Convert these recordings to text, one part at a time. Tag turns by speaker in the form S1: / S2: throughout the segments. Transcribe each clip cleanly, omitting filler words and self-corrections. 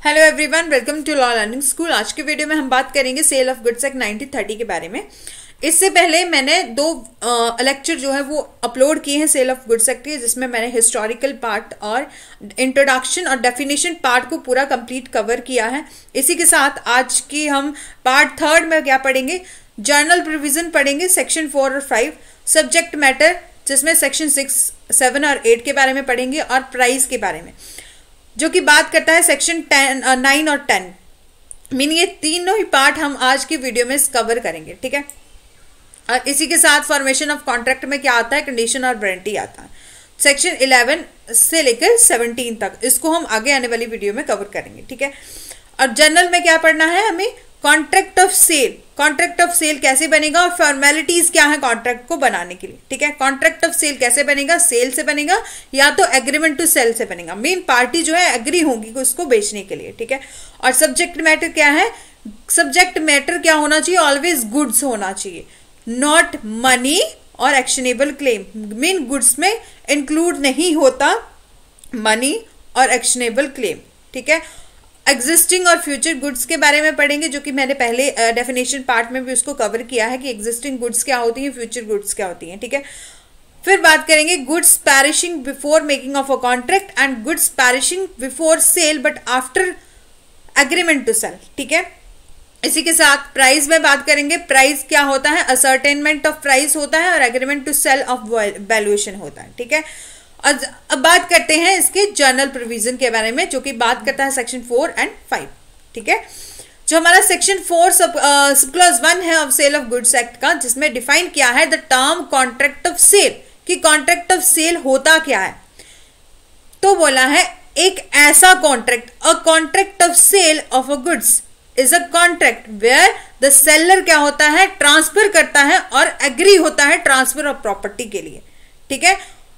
S1: Hello everyone, welcome to law learning school. आज के video में हम बात करेंगे सेल ऑफ गुड्स एक्ट 1930 के बारे में। इससे पहले मैंने दो लेक्चर जो है वो अपलोड किए हैं सेल ऑफ गुड्स एक्ट के, जिसमें मैंने हिस्टोरिकल पार्ट और इंट्रोडक्शन और डेफिनेशन पार्ट को पूरा कंप्लीट कवर किया है। इसी के साथ आज की हम पार्ट थर्ड में क्या पढ़ेंगे, जर्नल प्रोविजन पढ़ेंगे, सेक्शन 4 और 5, सब्जेक्ट मैटर जिसमें सेक्शन 6, 7 और 8 के बारे में पढ़ेंगे, और प्राइस के बारे में जो कि बात करता है सेक्शन 9 और 10। मीन ये तीनों ही पार्ट हम आज की वीडियो में कवर करेंगे, ठीक है। और इसी के साथ फॉर्मेशन ऑफ कॉन्ट्रैक्ट में क्या आता है, कंडीशन और वारंटी आता है। सेक्शन 11 से लेकर 17 तक इसको हम आगे आने वाली वीडियो में कवर करेंगे, ठीक है। और जर्नल में क्या पढ़ना है हमें, contract of sale. Contract of sale कैसे बनेगा और फॉर्मेलिटीज क्या है कॉन्ट्रैक्ट को बनाने के लिए, ठीक है। कॉन्ट्रैक्ट ऑफ सेल कैसे बनेगा, सेल से बनेगा या तो एग्रीमेंट टू सेल से बनेगा। मेन पार्टी जो है एग्री होगी उसको बेचने के लिए, ठीक है। और सब्जेक्ट मैटर क्या है, सब्जेक्ट मैटर क्या होना चाहिए, ऑलवेज गुड्स होना चाहिए, नॉट मनी और एक्शनेबल क्लेम। मीन गुड्स में इंक्लूड नहीं होता मनी और एक्शनेबल क्लेम, ठीक है। एग्जिस्टिंग और फ्यूचर गुड्स के बारे में पढ़ेंगे, जो कि मैंने पहले डेफिनेशन पार्ट में भी उसको कवर किया है कि एग्जिस्टिंग गुड्स क्या होती हैं, फ्यूचर गुड्स क्या होती हैं, ठीक है। फिर बात करेंगे goods perishing before making of a contract and goods perishing before sale but after agreement to cell, ठीक है। इसी के साथ प्राइस में बात करेंगे, प्राइस क्या होता है, असर्टेनमेंट ऑफ प्राइस होता है और agreement to sale of valuation होता है, ठीक है। अब बात करते हैं इसके जर्नल प्रोविजन के बारे में, जो कि बात करता है सेक्शन 4 और 5, ठीक है। जो हमारा सेक्शन 4 सब क्लॉज 1 है of sale of goods act का, जिसमें डिफाइन किया है the term contract of sale, कि कॉन्ट्रैक्ट ऑफ सेल होता क्या है। तो बोला है एक ऐसा contract, a contract of sale of a goods is a contract where the seller क्या होता है, ट्रांसफर करता है और एग्री होता है ट्रांसफर ऑफ प्रॉपर्टी के लिए, ठीक है,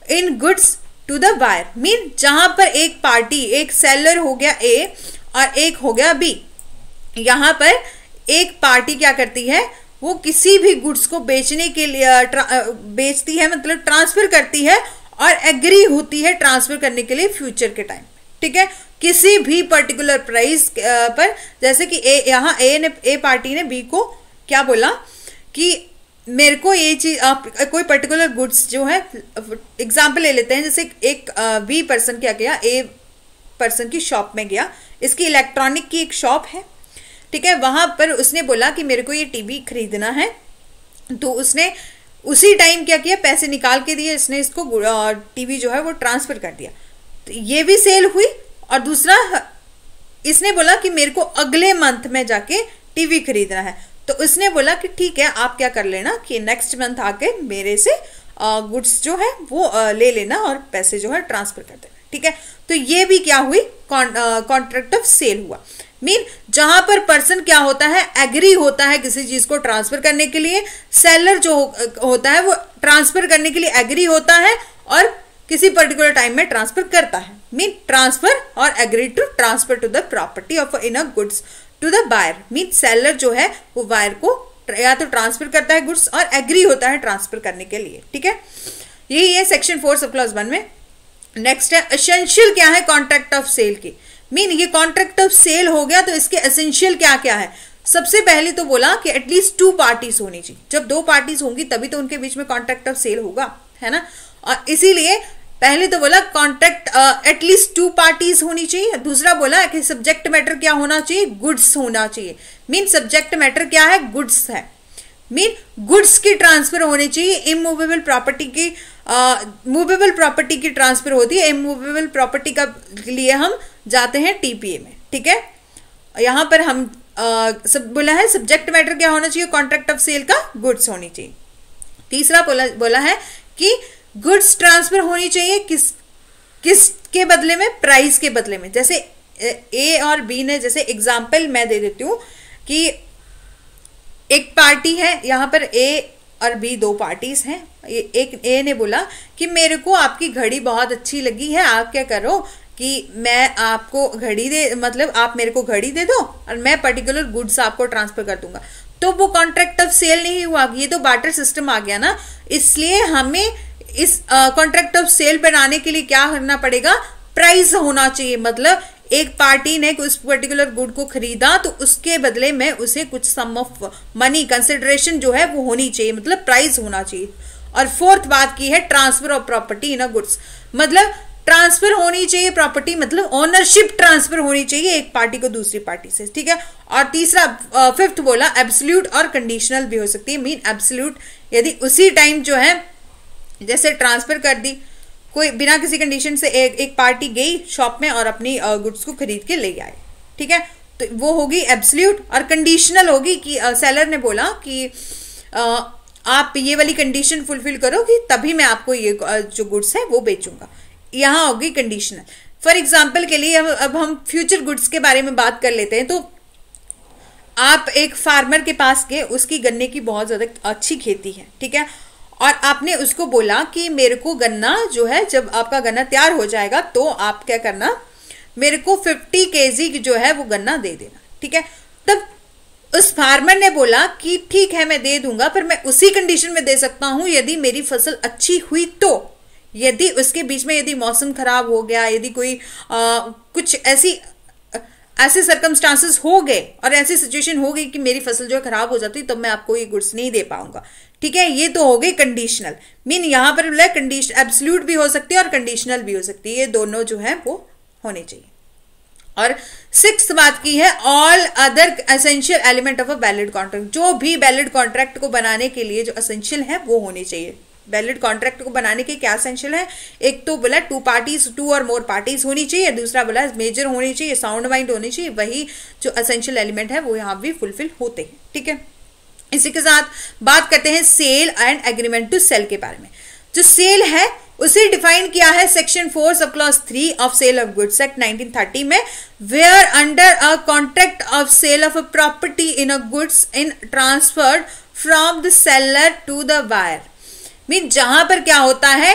S1: in goods to the buyer. Mean जहां पर एक पार्टी, एक सेलर हो गया ए और एक हो गया बी, यहां पर एक पार्टी क्या करती है, वो किसी भी गुड्स को बेचने के लिए बेचती है, मतलब ट्रांसफर करती है और एग्री होती है ट्रांसफर करने के लिए फ्यूचर के टाइम, ठीक है, किसी भी पर्टिकुलर प्राइस पर। जैसे कि यहाँ ए पार्टी ने बी को क्या बोला कि मेरे को ये चीज, कोई पर्टिकुलर गुड्स जो है, एग्जाम्पल ले लेते हैं, जैसे एक बी पर्सन क्या किया, ए पर्सन की शॉप में गया, इसकी इलेक्ट्रॉनिक की एक शॉप है, ठीक है। वहां पर उसने बोला कि मेरे को ये टीवी खरीदना है, तो उसने उसी टाइम क्या किया, पैसे निकाल के दिए, इसने इसको टीवी जो है वो ट्रांसफर कर दिया, तो ये भी सेल हुई। और दूसरा, इसने बोला कि मेरे को अगले मंथ में जाके टीवी खरीदना है, तो उसने बोला कि ठीक है, आप क्या कर लेना कि नेक्स्ट मंथ आके मेरे से गुड्स जो है वो ले लेना और पैसे जो है ट्रांसफर कर देना, ठीक है। तो ये भी क्या हुई, कॉन्ट्रैक्ट ऑफ सेल हुआ। मीन जहां पर पर्सन क्या होता है, एग्री होता है किसी चीज को ट्रांसफर करने के लिए, सेलर जो होता है वो ट्रांसफर करने के लिए एग्री होता है और किसी पर्टिकुलर टाइम में ट्रांसफर करता है। मीन ट्रांसफर और agree to transfer to the property of in a goods to the buyer. Mean seller जो है वो बायर को या तो ट्रांसफर करता है गुड्स और एग्री होता है ट्रांसफर करने के लिए, ठीक है। यही है सेक्शन 4 सब क्लॉज 1 में। नेक्स्ट है एसेंशियल क्या है कॉन्ट्रैक्ट ऑफ सेल की। मीन ये कॉन्ट्रैक्ट ऑफ सेल हो गया, तो इसके एसेंशियल क्या क्या है। सबसे पहले तो बोला कि एटलीस्ट 2 पार्टीज होनी चाहिए। जब 2 पार्टीज होंगी तभी तो उनके बीच में कॉन्ट्रैक्ट ऑफ सेल होगा, है ना। और इसीलिए पहले तो बोला कॉन्ट्रैक्ट एटलीस्ट 2 पार्टीज होनी चाहिए। दूसरा बोला कि सब्जेक्ट मैटर क्या होना चाहिए, गुड्स होना चाहिए। मीन सब्जेक्ट मैटर क्या है, गुड्स है। मीन गुड्स की ट्रांसफर होनी चाहिए, इमूवेबल प्रॉपर्टी की मूवेबल प्रॉपर्टी की ट्रांसफर होती है। इमूवेबल प्रॉपर्टी का लिए हम जाते हैं टीपीए में, ठीक है। यहां पर हम सब बोला है सब्जेक्ट मैटर क्या होना चाहिए, कॉन्ट्रैक्ट ऑफ सेल का गुड्स होनी चाहिए। तीसरा बोला है कि गुड्स ट्रांसफर होनी चाहिए किस के बदले में, प्राइस के बदले में। जैसे ए और बी ने, जैसे एग्जांपल मैं दे देती हूँ कि एक पार्टी है, यहाँ पर ए और बी 2 पार्टीज हैं। एक ए ने बोला कि मेरे को आपकी घड़ी बहुत अच्छी लगी है, आप क्या करो कि मैं आपको घड़ी दे, मतलब आप मेरे को घड़ी दे दो और मैं पर्टिकुलर गुड्स आपको ट्रांसफर कर दूंगा। तो वो कॉन्ट्रैक्ट ऑफ सेल नहीं हुआ, ये तो बार्टर सिस्टम आ गया ना। इसलिए हमें इस कॉन्ट्रैक्ट ऑफ सेल बनाने के लिए क्या करना पड़ेगा, प्राइस होना चाहिए, मतलब एक पार्टी ने उस पर्टिकुलर गुड को खरीदा तो उसके बदले में उसे कुछ सम ऑफ मनी कंसिडरेशन जो है वो होनी चाहिए, मतलब प्राइस होना चाहिए। और फोर्थ बात की है transfer of property in a goods, मतलब ट्रांसफर होनी चाहिए प्रॉपर्टी, मतलब ओनरशिप ट्रांसफर होनी चाहिए एक पार्टी को दूसरी पार्टी से, ठीक है। और तीसरा फिफ्थ बोला एब्सोल्यूट और कंडीशनल भी हो सकती है। मीन एब्सोल्यूट यदि उसी टाइम जो है जैसे ट्रांसफर कर दी, कोई बिना किसी कंडीशन से एक पार्टी गई शॉप में और अपनी गुड्स को खरीद के ले आए, ठीक है, तो वो होगी एब्सोल्यूट। और कंडीशनल होगी कि सेलर ने बोला कि आप ये वाली कंडीशन फुलफिल करोगे तभी मैं आपको ये जो गुड्स है वो बेचूंगा, यहाँ होगी कंडीशनल। फॉर एग्जाम्पल के लिए अब हम फ्यूचर गुड्स के बारे में बात कर लेते हैं। तो आप एक फार्मर के पास गए, उसकी गन्ने की बहुत ज्यादा अच्छी खेती है, ठीक है, और आपने उसको बोला कि मेरे को गन्ना जो है, जब आपका गन्ना तैयार हो जाएगा तो आप क्या करना, मेरे को 50 kg जो है वो गन्ना दे देना, ठीक है। तब उस फार्मर ने बोला कि ठीक है मैं दे दूंगा, पर मैं उसी कंडीशन में दे सकता हूं यदि मेरी फसल अच्छी हुई तो। यदि उसके बीच में यदि मौसम खराब हो गया, यदि कोई कुछ ऐसे सर्कमस्टांसेस हो गए और ऐसी सिचुएशन हो गई कि मेरी फसल जो है खराब हो जाती, तब मैं आपको ये गुड्स नहीं दे पाऊंगा, ठीक है। ये तो हो गई कंडीशनल। मीन यहां पर बोला कंडीशन एब्सोल्यूट भी हो सकती है और कंडीशनल भी हो सकती है, ये दोनों जो है वो होने चाहिए। और सिक्स्थ बात की है all other essential element of a valid contract, जो भी वैलिड कॉन्ट्रैक्ट को बनाने के लिए जो एसेंशियल है वो होने चाहिए। वैलिड कॉन्ट्रैक्ट को बनाने के क्या एसेंशियल है, एक तो बोला टू और मोर पार्टीज होनी चाहिए, दूसरा बोला मेजर होनी चाहिए, साउंड माइंड होनी चाहिए, वही जो एसेंशियल एलिमेंट है वो यहाँ भी फुलफिल होते हैं, ठीक है। इसी के साथ बात करते हैं sale and agreement to cell के बारे में। जो सेल है उसे डिफाइन किया है section 4 sub clause 3 of sale of goods act 1930 में, where under a contract of sale of a property in a goods in transferred from the seller to the buyer. Mean जहां पर क्या होता है,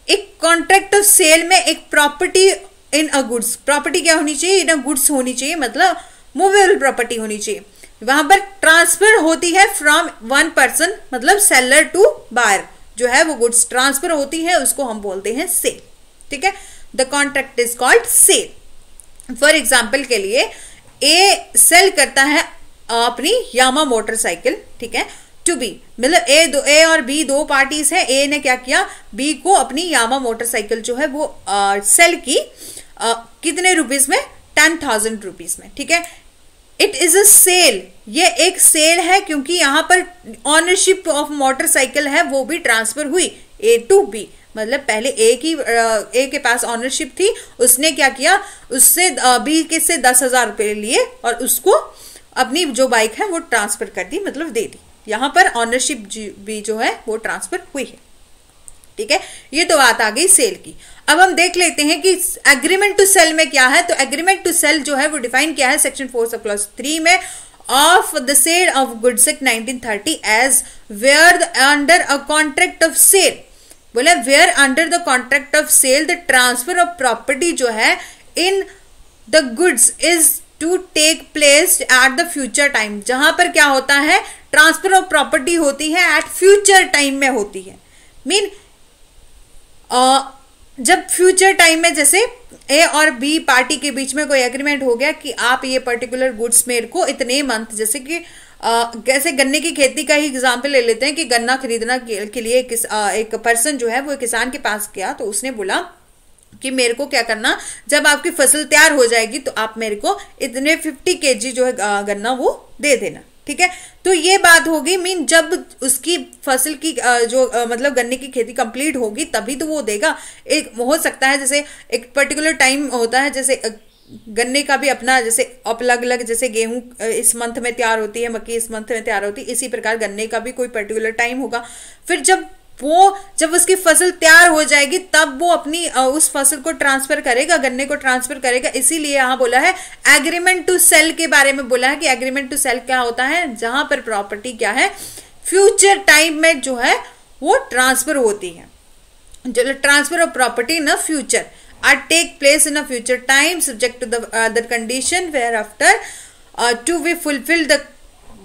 S1: एक कॉन्ट्रैक्ट ऑफ सेल में एक property in a goods, property क्या होनी चाहिए, इन अ गुड्स होनी चाहिए, मतलब मूवेबल प्रॉपर्टी होनी चाहिए, वहां पर ट्रांसफर होती है फ्रॉम वन पर्सन, मतलब सेलर टू बायर, जो है वो गुड्स ट्रांसफर होती है, उसको हम बोलते हैं सेल, ठीक है। The contract is called sale. For example के लिए ए सेल करता है अपनी यामा मोटरसाइकिल, ठीक है, टू बी, मतलब ए और बी दो पार्टीज है। ए ने क्या किया, बी को अपनी यामा मोटरसाइकिल जो है वो सेल की कितने रुपीज में, 10,000 रुपीज में, ठीक है। इट इज अ सेल, ये एक सेल है क्योंकि यहां पर ऑनरशिप ऑफ मोटरसाइकिल है वो भी ट्रांसफर हुई ए टू बी, मतलब पहले ए के पास ऑनरशिप थी, उसने क्या किया, उससे बी के से 10,000 रुपए लिए और उसको अपनी जो बाइक है वो ट्रांसफर कर दी, मतलब दे दी। यहां पर ऑनरशिप भी जो है वो ट्रांसफर हुई है, ठीक है। ये तो बात आ गई सेल की। अब हम देख लेते हैं कि एग्रीमेंट टू सेल में क्या है। तो एग्रीमेंट टू सेल जो है वो डिफाइन किया है सेक्शन 4 सब क्लॉज 3 में of the sale of goods act 1930 as where under a contract of sale, बोले where under the contract of sale the transfer of property जो है in the goods is to take place at the future time, जहां पर क्या होता है, transfer of property होती है एट फ्यूचर टाइम में होती है। मीन जब फ्यूचर टाइम में जैसे ए और बी पार्टी के बीच में कोई एग्रीमेंट हो गया कि आप ये पर्टिकुलर गुड्स मेरे को इतने मंथ, जैसे कि कैसे गन्ने की खेती का ही एग्जांपल ले लेते हैं कि गन्ना खरीदना के लिए एक पर्सन जो है वो किसान के पास गया, तो उसने बोला कि मेरे को क्या करना, जब आपकी फसल तैयार हो जाएगी तो आप मेरे को इतने 50 kg जो है गन्ना वो दे देना, ठीक है। तो ये बात होगी, मीन जब उसकी फसल की मतलब गन्ने की खेती कंप्लीट होगी तभी तो वो देगा। एक हो सकता है जैसे एक पर्टिकुलर टाइम होता है, जैसे गन्ने का भी अपना जैसे अलग अलग, जैसे गेहूं इस मंथ में तैयार होती है, मक्की इस मंथ में तैयार होती है, इसी प्रकार गन्ने का भी कोई पर्टिकुलर टाइम होगा। फिर जब उसकी फसल तैयार हो जाएगी तब वो अपनी उस फसल को ट्रांसफर करेगा, गन्ने को ट्रांसफर करेगा। इसीलिए यहाँ बोला है एग्रीमेंट टू सेल के बारे में बोला है कि एग्रीमेंट टू सेल क्या होता है, जहां पर प्रॉपर्टी क्या है, फ्यूचर टाइम में जो है वो ट्रांसफर होती है। जो transfer of property in a future are take place in a future time subject to the other condition where after to be fulfil the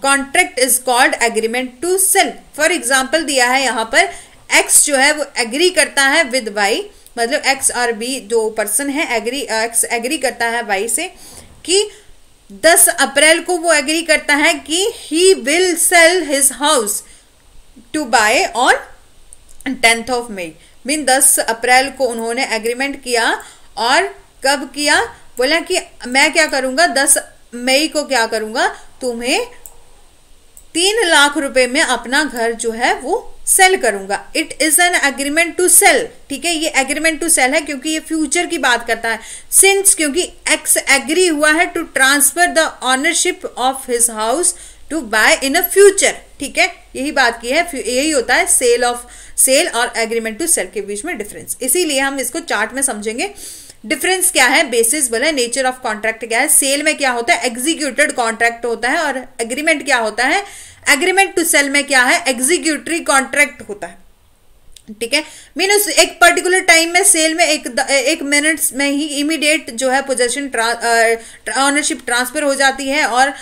S1: contract is called agreement to sale. For example दिया है यहाँ पर X जो है वो agree करता है with Y मतलब एक्स और बी जो पर्सन है एक्स एग्री करता है वाई से कि 10 अप्रैल को वो एग्री करता है कि he will sell his house to buy on 10th of मई। मीन 10 अप्रैल को उन्होंने एग्रीमेंट किया, और कब किया, बोला कि मैं क्या करूंगा 10 मई को क्या करूंगा, तुम्हें 3 लाख रुपए में अपना घर जो है वो सेल करूंगा। It is an agreement to cell, ठीक है, ये एग्रीमेंट टू सेल है क्योंकि ये फ्यूचर की बात करता है। सिंस क्योंकि एक्स एग्री हुआ है to transfer the ownership of his house to buy in a future, ठीक है, यही बात की है, यही होता है सेल और एग्रीमेंट टू सेल के बीच में डिफरेंस। इसीलिए हम इसको चार्ट में समझेंगे। डिफरेंस क्या है, बेसिस बोला, नेचर ऑफ कॉन्ट्रैक्ट क्या है। सेल में क्या होता है, एग्जीक्यूटेड कॉन्ट्रैक्ट होता है, और एग्रीमेंट क्या होता है, एग्रीमेंट टू सेल में क्या है, एग्जीक्यूटरी कॉन्ट्रैक्ट होता है, ठीक है। मीन्स एक पर्टिकुलर टाइम में सेल में एक मिनट्स में ही इमीडिएट जो है पोजेशन ऑनरशिप ट्रांसफर हो जाती है, और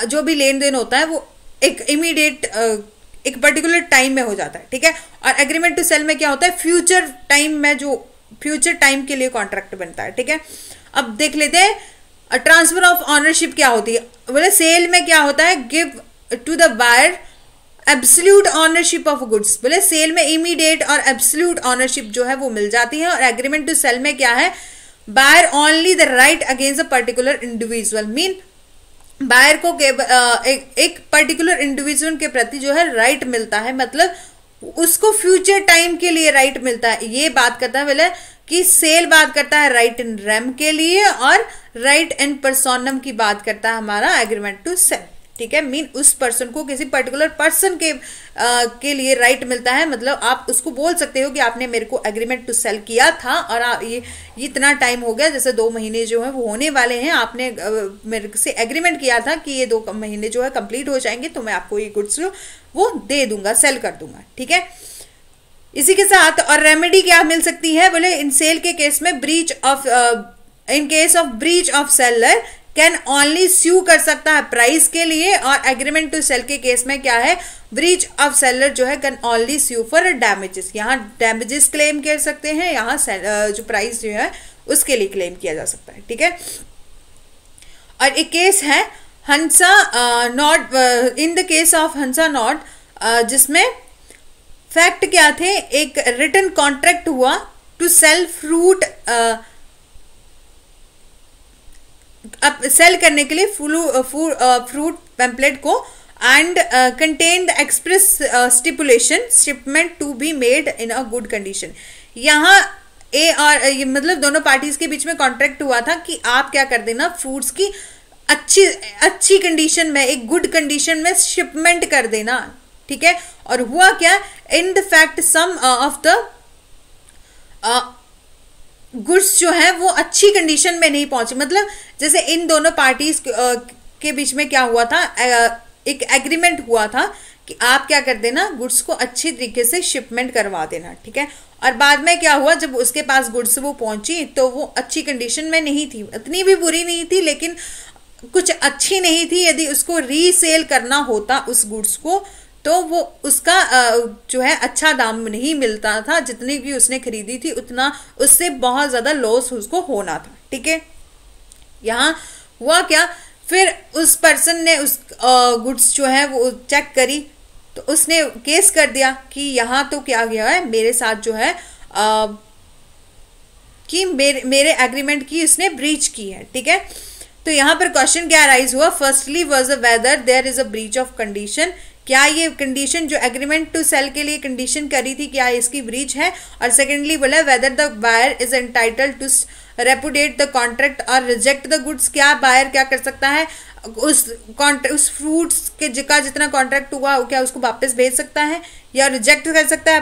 S1: जो भी लेन देन होता है वो एक इमीडिएट एक पर्टिकुलर टाइम में हो जाता है, ठीक है। और एग्रीमेंट टू सेल में क्या होता है, फ्यूचर टाइम में जो फ्यूचर टाइम के लिए कॉन्ट्रैक्ट बनता है, ठीक है। अब देख लेते हैं ट्रांसफर ऑफ ऑनरशिप क्या होती है। बोले सेल में क्या होता है, give to the buyer absolute ownership of goods. बोले सेल में इमीडिएट और एब्सोल्यूट ऑनरशिप जो है वो मिल जाती है। और एग्रीमेंट टू सेल में क्या है, buyer only the right against a particular individual. Mean buyer को एक पर्टिकुलर इंडिविजुअल के प्रति जो है राइट मिलता है, मतलब उसको फ्यूचर टाइम के लिए राइट मिलता है। ये बात करता है बोले कि सेल बात करता है राइट इन रेम के लिए, और राइट इन पर्सोनम की बात करता है हमारा एग्रीमेंट टू सेल, ठीक है। मीन उस पर्सन को किसी पर्टिकुलर पर्सन के लिए राइट मिलता है, मतलब आप उसको बोल सकते हो कि आपने मेरे को एग्रीमेंट टू सेल किया था, और ये इतना टाइम हो गया, जैसे 2 महीने जो है वो होने वाले हैं, आपने मेरे से एग्रीमेंट किया था कि ये 2 महीने जो है कंप्लीट हो जाएंगे तो मैं आपको ये गुड्स वो दे दूंगा, सेल कर दूंगा, ठीक है। इसी के साथ और रेमेडी क्या मिल सकती है, बोले इन सेल के केस में in case of breach of seller can only sue कर सकता है प्राइस के लिए, और एग्रीमेंट टू सेल के केस में क्या है, ब्रीच ऑफ सेलर जो है can only sue for damages. यहाँ डैमेजेस क्लेम कर सकते हैं, यहाँ जो प्राइस जो है उसके लिए क्लेम किया जा सकता है, ठीक है। और एक केस है हंसा नॉट, इन द केस ऑफ हंसा नॉट, जिसमें फैक्ट क्या थे, एक रिटन कॉन्ट्रैक्ट हुआ टू सेल फ्रूट, सेल करने के लिए फ्रूट पैम्पलेट को, and contain the express stipulation shipment to be made in a good condition. यहाँ ए और मतलब दोनों पार्टीज के बीच में कॉन्ट्रैक्ट हुआ था कि आप क्या कर देना, फ्रूट्स की अच्छी कंडीशन में, एक गुड कंडीशन में शिपमेंट कर देना, ठीक है। और हुआ क्या, in the fact some of the goods जो है वो अच्छी कंडीशन में नहीं पहुंचे। मतलब जैसे इन दोनों पार्टीज के बीच में क्या हुआ था, एक एग्रीमेंट हुआ था कि आप क्या कर देना, गुड्स को अच्छी तरीके से शिपमेंट करवा देना, ठीक है। और बाद में क्या हुआ, जब उसके पास गुड्स वो पहुंची तो वो अच्छी कंडीशन में नहीं थी, इतनी भी बुरी नहीं थी लेकिन कुछ अच्छी नहीं थी। यदि उसको रीसेल करना होता उस गुड्स को, तो वो उसका जो है अच्छा दाम नहीं मिलता था, जितनी भी उसने खरीदी थी उतना, उससे बहुत ज्यादा लॉस उसको होना था, ठीक है। यहाँ हुआ क्या, फिर उस पर्सन ने उस गुड्स जो है वो चेक करी, तो उसने केस कर दिया कि यहाँ तो क्या गया है मेरे साथ जो है कि मेरे एग्रीमेंट की उसने ब्रीच की है, ठीक है। तो यहाँ पर क्वेश्चन क्या राइज हुआ, firstly was a whether there is a breach of condition, क्या ये कंडीशन जो एग्रीमेंट टू सेल के लिए कंडीशन करी थी क्या इसकी ब्रीच है। और सेकेंडली बोला whether the buyer is entitled to repudiate the contract और रिजेक्ट द गुड्स, क्या बायर क्या कर सकता है, उस फ्रूट्स के का जितना कॉन्ट्रैक्ट हुआ क्या उसको वापस भेज सकता है या रिजेक्ट कर सकता है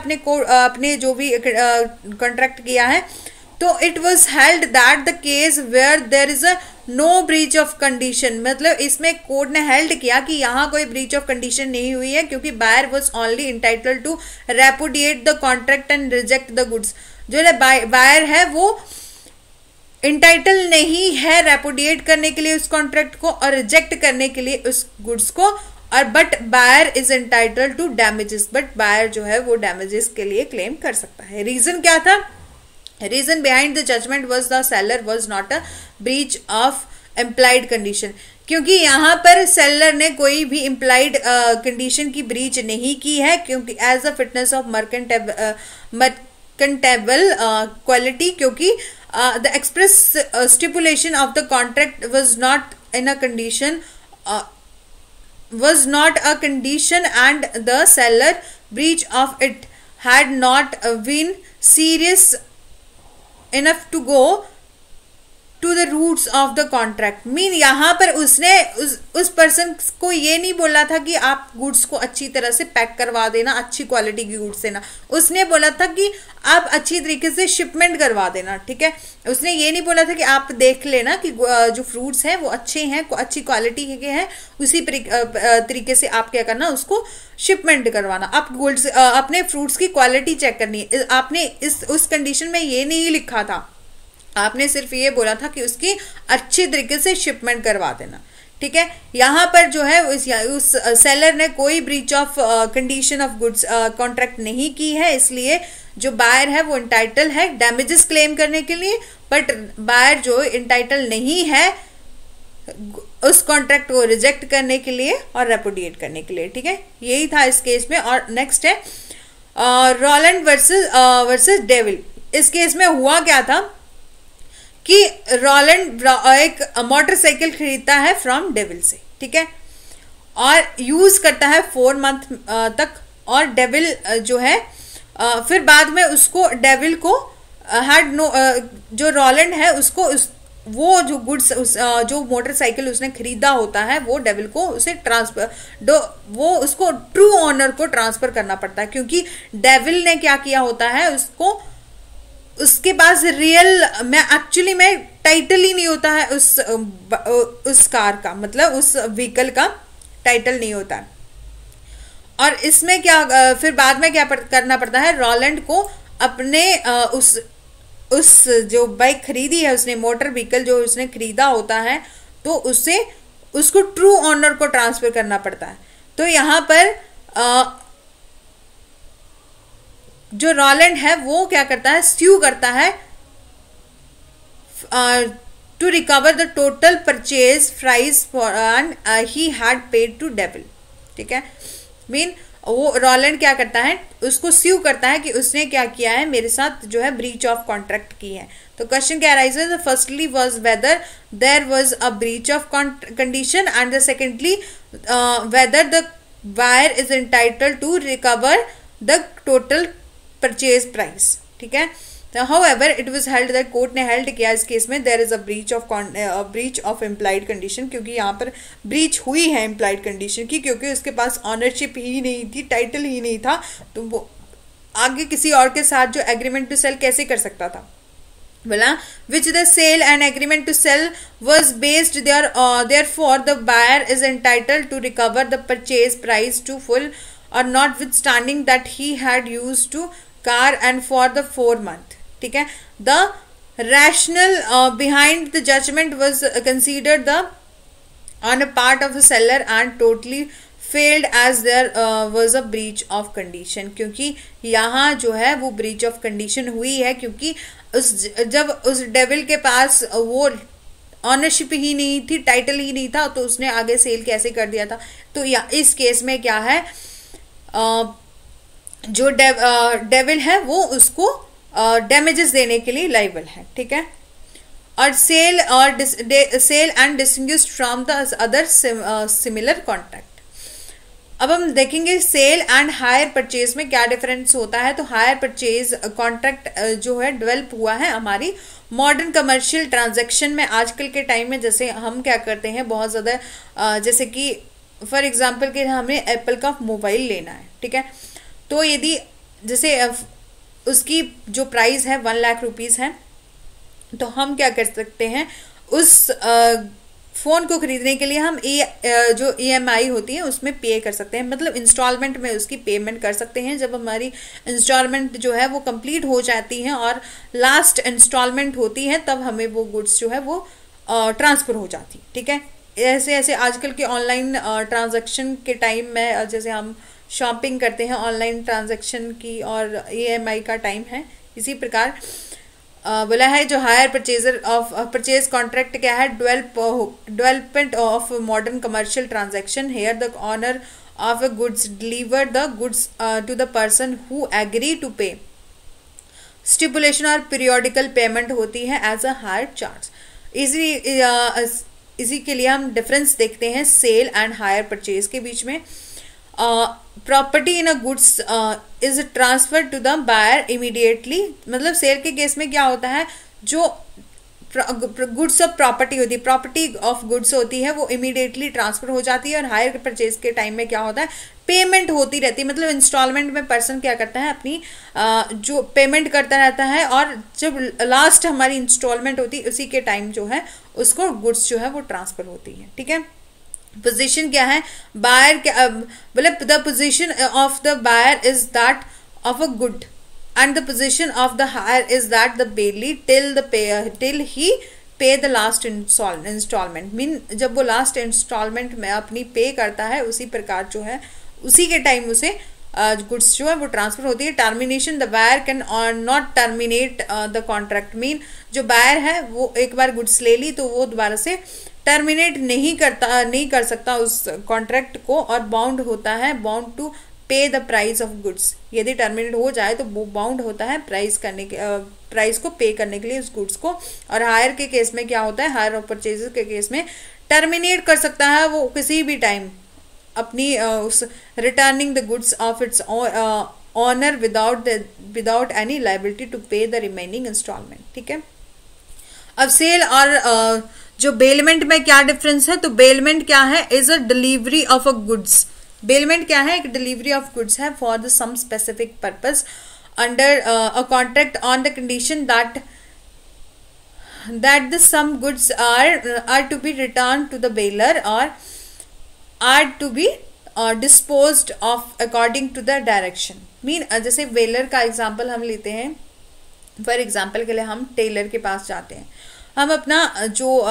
S1: अपने जो भी कॉन्ट्रैक्ट किया है। तो it was held that the case where there is a no breach of condition, मतलब इसमें कोर्ट ने हेल्ड किया कि यहाँ कोई ब्रीच ऑफ कंडीशन नहीं हुई है, क्योंकि buyer was only entitled to repudiate the contract and reject the goods. जो बायर है वो इंटाइटल नहीं है रेपुडिएट करने के लिए उस कॉन्ट्रैक्ट को और रिजेक्ट करने के लिए उस गुड्स को, और but buyer is entitled to damages, but buyer जो है वो डैमेजेस के लिए क्लेम कर सकता है। रीजन क्या था, reason behind the judgment was the seller was not a breach of implied condition, क्योंकि यहाँ पर सेलर ने कोई भी इम्प्लाइड कंडीशन की ब्रीच नहीं की है, क्योंकि as a fitness of merchantable quality, क्योंकि the express stipulation of the contract was not in a condition was not a condition and the seller breach of it had not been serious enough to go to the roots of the contract। Mean यहाँ पर उसने उस person को ये नहीं बोला था कि आप गुड्स को अच्छी तरह से पैक करवा देना, अच्छी क्वालिटी की गुड्स देना, उसने बोला था कि आप अच्छी तरीके से शिपमेंट करवा देना, ठीक है। उसने ये नहीं बोला था कि आप देख लेना कि जो फ्रूट्स हैं वो अच्छे हैं, अच्छी क्वालिटी के हैं, उसी तरीके से आप क्या करना, उसको शिपमेंट करवाना। आप गुड्स अपने फ्रूट्स की क्वालिटी चेक करनी है। आपने उस कंडीशन में ये नहीं लिखा था, आपने सिर्फ ये बोला था कि उसकी अच्छी तरीके से शिपमेंट करवा देना, ठीक है। यहाँ पर जो है उस सेलर ने कोई breach of condition of goods contract नहीं की है, इसलिए जो बायर है वो इंटाइटल है डैमेजेस क्लेम करने के लिए, बट बायर जो इंटाइटल नहीं है उस कॉन्ट्रैक्ट को रिजेक्ट करने के लिए और रेपुडिएट करने के लिए, ठीक है। यही था इस केस में। और नेक्स्ट है रॉलैंड वर्सेस डेविल। इस केस में हुआ क्या था कि रॉलैंड एक मोटरसाइकिल खरीदता है फ्रॉम डेविल से, ठीक है, और यूज करता है 4 मंथ तक, और डेविल जो है फिर बाद में उसको डेविल को हैड नो जो रॉलैंड है उसको वो जो गुड्स जो मोटरसाइकिल उसने खरीदा होता है वो डेविल को उसे वो उसको ट्रू ऑनर को ट्रांसफर करना पड़ता है, क्योंकि डेविल ने क्या किया होता है, उसके पास रियल में एक्चुअली में टाइटल ही नहीं होता है उस कार का, मतलब उस व्हीकल का टाइटल नहीं होता है। और इसमें क्या फिर बाद में क्या करना पड़ता है, रॉलैंड को अपने उस जो बाइक खरीदी है उसने, मोटर व्हीकल जो उसने खरीदा होता है, तो उसको ट्रू ऑनर को ट्रांसफर करना पड़ता है। तो यहाँ पर जो रॉलैंड है वो क्या करता है, स्यू करता है to recover the total purchase price for and he had paid to devil, ठीक है। मीन वो रॉलैंड क्या करता है, उसको स्यू करता है कि उसने क्या किया है, मेरे साथ जो है ब्रीच ऑफ कॉन्ट्रैक्ट की है। तो क्वेश्चन क्या arises, firstly was whether there was a breach of condition and the secondly whether the buyer is entitled to recover the total purchase price, ठीक है। However, it was held that court ने held किया इस case में there is a breach of implied condition, क्योंकि यहाँ पर breach हुई है implied condition की, क्योंकि उसके पास ऑनरशिप ही नहीं थी, टाइटल ही नहीं था, तो वो आगे किसी और के साथ जो एग्रीमेंट टू सेल कैसे कर सकता था। बोला which the sale and agreement to sell was based therefore the buyer is entitled to recover the purchase price to full or notwithstanding that he had used to car and for the 4 month, ठीक है। The rational behind the judgment was considered the on a part of the seller and totally failed as there was a breach of condition, क्योंकि यहाँ जो है वो breach of condition हुई है, क्योंकि जब उस डेविल के पास वो ऑनरशिप ही नहीं थी, टाइटल ही नहीं था, तो उसने आगे सेल कैसे कर दिया था। तो इस केस में क्या है, जो डेविल है वो उसको डैमेजेस देने के लिए लाइबल है, ठीक है। और sale and distinguished from the other similar contract. अब हम देखेंगे सेल एंड हायर परचेज में क्या डिफरेंस होता है। तो हायर परचेज कॉन्ट्रैक्ट जो है डेवलप हुआ है हमारी मॉडर्न कमर्शियल ट्रांजैक्शन में। आजकल के टाइम में जैसे हम क्या करते हैं, बहुत ज़्यादा जैसे कि फॉर एग्जांपल कि हमें एप्पल का मोबाइल लेना है, ठीक है। तो यदि जैसे उसकी जो प्राइस है 1 लाख रुपीज़ है, तो हम क्या कर सकते हैं, उस फ़ोन को खरीदने के लिए हम जो EMI होती है उसमें पे कर सकते हैं, मतलब इंस्टॉलमेंट में उसकी पेमेंट कर सकते हैं। जब हमारी इंस्टॉलमेंट जो है वो कंप्लीट हो जाती है और लास्ट इंस्टॉलमेंट होती है, तब हमें वो गुड्स जो है वो ट्रांसफ़र हो जाती है, ठीक है। ऐसे ऐसे आजकल के ऑनलाइन ट्रांजैक्शन के टाइम में जैसे हम शॉपिंग करते हैं ऑनलाइन ट्रांजैक्शन की, और EMI का टाइम है, इसी प्रकार बोला है जो hire purchaser of purchase contract क्या है, development of modern commercial transaction. Here the owner of a goods deliver the goods to the person who agree to pay. Stipulation और पीरियोडिकल पेमेंट होती है एज अ हायर चार्ज। इसी के लिए हम difference देखते हैं सेल एंड हायर परचेज के बीच में। Property in a goods is transfer to the buyer immediately. मतलब सेल के केस में क्या होता है, जो गुड्स ऑफ प्रॉपर्टी होती है, प्रॉपर्टी ऑफ गुड्स होती है, वो इमीडिएटली ट्रांसफर हो जाती है। और हायर परचेज के टाइम में क्या होता है, पेमेंट होती रहती है। मतलब इंस्टॉलमेंट में पर्सन क्या करता है, अपनी जो पेमेंट करता रहता है, और जब लास्ट हमारी इंस्टॉलमेंट होती है उसी के टाइम जो है उसको गुड्स जो है वो ट्रांसफर होती है। ठीक है। पोजीशन क्या है, बायर क्या, मतलब the position of the buyer is that of a good and the position of the hire is that the bailey till he pay the last installment। Mean जब वो लास्ट इंस्टॉलमेंट में अपनी पे करता है उसी प्रकार जो है उसी के टाइम उसे गुड्स जो है वो ट्रांसफर होती है। Termination, the buyer can not terminate the contract. मीन जो बायर है वो एक बार गुड्स ले ली तो वो दोबारा से टर्मिनेट नहीं कर सकता उस कॉन्ट्रैक्ट को, और बाउंड होता है, bound to pay the price of goods. यदि टर्मिनेट हो जाए तो वो बाउंड होता है प्राइस को पे करने के लिए उस गुड्स को। और हायर के केस में क्या होता है, हायर और परचेज के केस में टर्मिनेट कर सकता है वो किसी भी टाइम अपनी उस returning the goods of its owner without any liability to pay the remaining instalment. ठीक है। अब सेल और जो बेलमेंट में क्या डिफरेंस है, तो बेलमेंट क्या है, is a delivery of a goods. Bailment क्या है, एक डिलीवरी ऑफ गुड्स है for the some specific purpose under a contract on the condition that the some goods are to be return to the bailor और are to be disposed of according to the direction. Mean जैसे bailor का example हम लेते हैं, for example के लिए हम Taylor के पास जाते हैं, हम अपना जो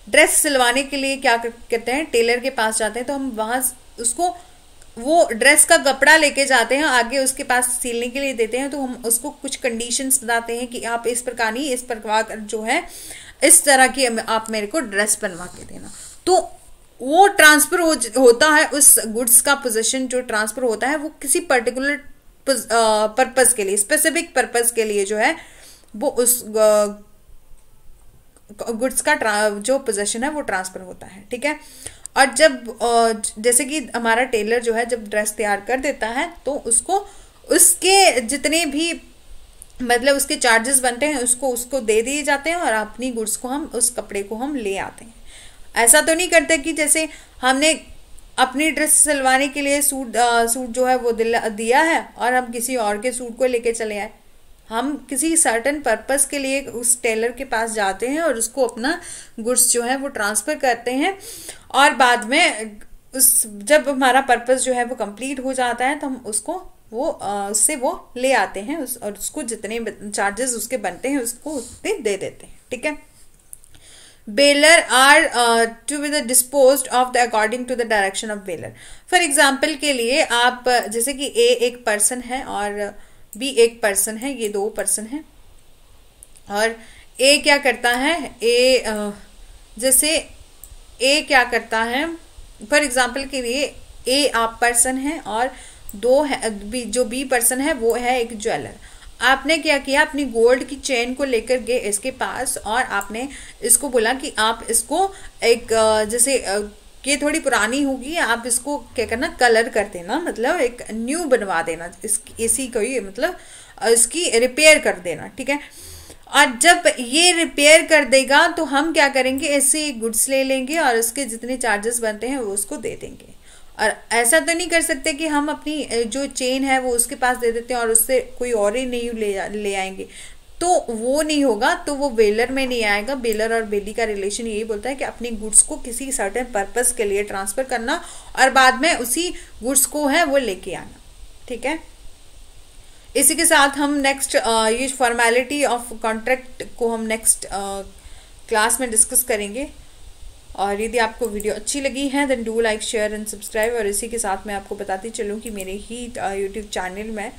S1: ड्रेस सिलवाने के लिए क्या करते हैं, टेलर के पास जाते हैं, तो हम वहां उसको वो ड्रेस का कपड़ा लेके जाते हैं, आगे उसके पास सिलने के लिए देते हैं, तो हम उसको कुछ कंडीशंस बताते हैं कि आप इस प्रकार नहीं, इस प्रकार जो है इस तरह की आप मेरे को ड्रेस बनवा के देना। तो वो ट्रांसफर होता है, उस गुड्स का पोजीशन जो ट्रांसफर होता है वो किसी पर्टिकुलर पर्पस के लिए, स्पेसिफिक पर्पस के लिए जो है वो उस गुड्स का जो पोजीशन है वो ट्रांसफर होता है। ठीक है। और जब जैसे कि हमारा टेलर जो है जब ड्रेस तैयार कर देता है तो उसको उसके जितने भी मतलब उसके चार्जेस बनते हैं उसको दे दिए जाते हैं, और अपनी गुड्स को हम उस कपड़े को हम ले आते हैं। ऐसा तो नहीं करते कि जैसे हमने अपनी ड्रेस सिलवाने के लिए सूट जो है वो दिया है और हम किसी और के सूट को लेके चले आए। हम किसी सर्टेन पर्पस के लिए उस टेलर के पास जाते हैं और उसको अपना गुड्स जो है वो ट्रांसफर करते हैं, और बाद में जब हमारा पर्पस जो है वो कंप्लीट हो जाता है तो हम उसको उससे वो ले आते हैं और उसको जितने चार्जेस उसके बनते हैं उसको उतने दे देते हैं। ठीक है। Bailor are to be the disposed of the according to the direction of bailor. For example के लिए आप जैसे कि ए एक पर्सन है और बी एक पर्सन है, ये दो पर्सन है, और ए क्या करता है, जैसे ए क्या करता है, फॉर एग्जाम्पल के लिए ए आप पर्सन है और दो है जो बी पर्सन है वो है एक ज्वेलर। आपने क्या किया, अपनी गोल्ड की चेन को लेकर गए इसके पास और आपने इसको बोला कि आप इसको एक जैसे ये थोड़ी पुरानी होगी, आप इसको क्या करना, कलर कर देना, मतलब एक न्यू बनवा देना, इसी को ही मतलब इसकी रिपेयर कर देना। ठीक है। और जब ये रिपेयर कर देगा तो हम क्या करेंगे, ऐसे गुड्स ले लेंगे और उसके जितने चार्जेस बनते हैं वो उसको दे देंगे। और ऐसा तो नहीं कर सकते कि हम अपनी जो चेन है वो उसके पास दे देते हैं और उससे कोई और ही नहीं ले आएंगे, तो वो नहीं होगा, तो वो बेलर में नहीं आएगा। बेलर और बेली का रिलेशन यही बोलता है कि अपनी गुड्स को किसी सर्टेन पर्पस के लिए ट्रांसफर करना और बाद में उसी गुड्स को है वो लेके आना। ठीक है। इसी के साथ हम नेक्स्ट ये फॉर्मेलिटी ऑफ कॉन्ट्रैक्ट को हम नेक्स्ट क्लास में डिस्कस करेंगे। और यदि आपको वीडियो अच्छी लगी है then do like share and subscribe. और इसी के साथ मैं आपको बताती चलूँ कि मेरे ही यूट्यूब चैनल में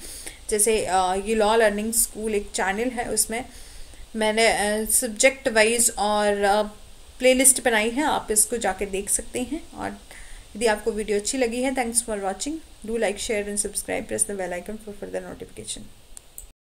S1: जैसे ये लॉ लर्निंग स्कूल एक चैनल है, उसमें मैंने सब्जेक्ट वाइज और प्लेलिस्ट बनाई है, आप इसको जाके देख सकते हैं। और यदि आपको वीडियो अच्छी लगी है, thanks for watching, do like share and subscribe, press the bell icon for further notification.